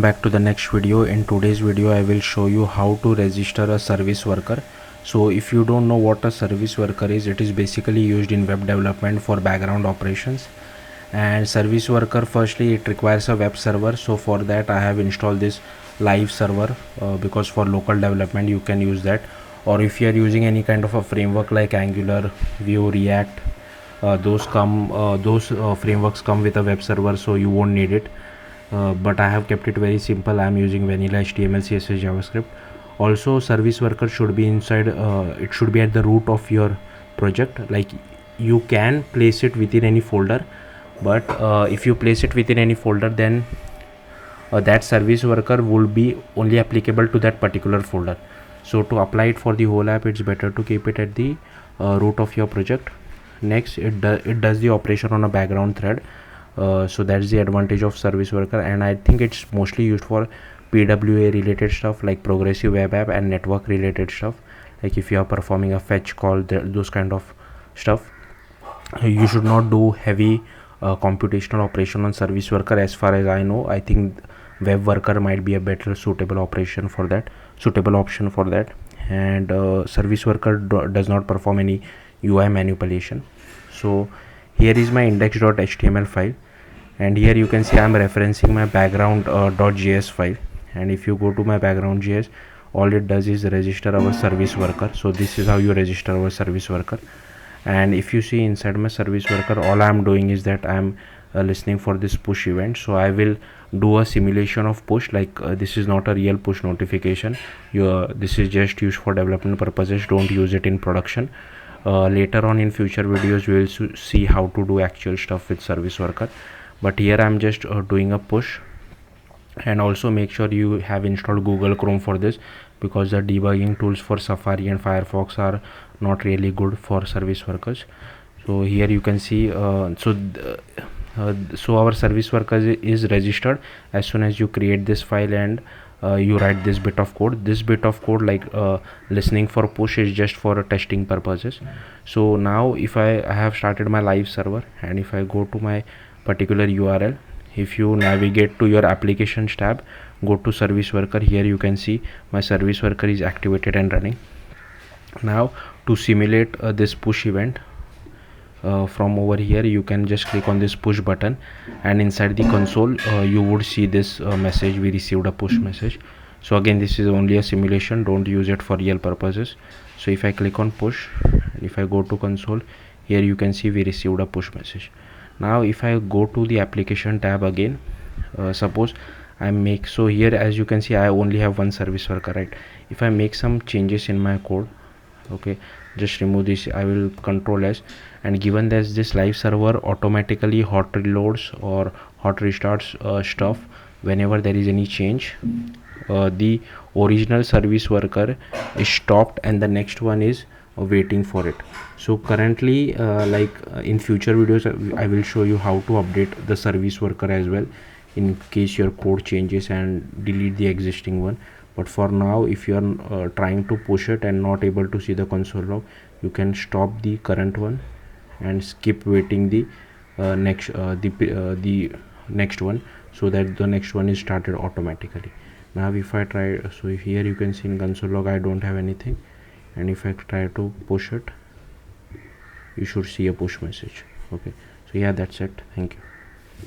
Back to the next video. In today's video I will show you how to register a service worker. So if you don't know what a service worker is, it is basically used in web development for background operations. And service worker, firstly it requires a web server, so for that I have installed this live server because for local development you can use that, or if you are using any kind of a framework like Angular, Vue, React, those frameworks come with a web server, so you won't need it. But I have kept it very simple. I am using vanilla HTML, CSS, JavaScript. Also, service worker should be inside, it should be at the root of your project. Like, you can place it within any folder, but if you place it within any folder, then that service worker will be only applicable to that particular folder. So to apply it for the whole app, it's better to keep it at the root of your project. Next, it does the operation on a background thread. So that's the advantage of service worker, and I think it's mostly used for PWA related stuff like progressive web app and network related stuff. Like if you are performing a fetch call, those kind of stuff, you should not do heavy computational operation on service worker. As far as I know, I think web worker might be a better suitable option for that. And service worker does not perform any UI manipulation. So here is my index.html file, and here you can see I am referencing my background.js file. And if you go to my background.js, all it does is register our service worker. So this is how you register our service worker. And if you see inside my service worker, all I am doing is that I am listening for this push event. So I will do a simulation of push, like this is not a real push notification. This is just used for development purposes. Don't use it in production. Later on in future videos we will see how to do actual stuff with service worker, but here I'm just doing a push. And also make sure you have installed Google Chrome for this, because the debugging tools for Safari and Firefox are not really good for service workers. So here you can see so our service worker is registered as soon as you create this file and you write this bit of code. This bit of code, like listening for push, is just for testing purposes. So now if I have started my live server, and if I go to my particular URL, if you navigate to your applications tab, go to service worker, here you can see my service worker is activated and running. Now to simulate this push event, from over here you can just click on this push button, and inside the console you would see this message, we received a push message. So again, this is only a simulation, don't use it for real purposes. So if I click on push, and if I go to console, here you can see we received a push message. Now if I go to the application tab again, suppose I make, so here as you can see I only have one service worker, right? If I make some changes in my code, okay, just remove this, I will control S, and given that this live server automatically hot reloads or hot restarts stuff whenever there is any change, the original service worker is stopped and the next one is waiting for it. So currently in future videos I will show you how to update the service worker as well, in case your code changes, and delete the existing one. But for now, if you are trying to push it and not able to see the console log, you can stop the current one and skip waiting the next one, so that the next one is started automatically. Now if I try, so here you can see in console log I don't have anything, and if I try to push it, you should see a push message. Okay, so yeah, that's it. Thank you.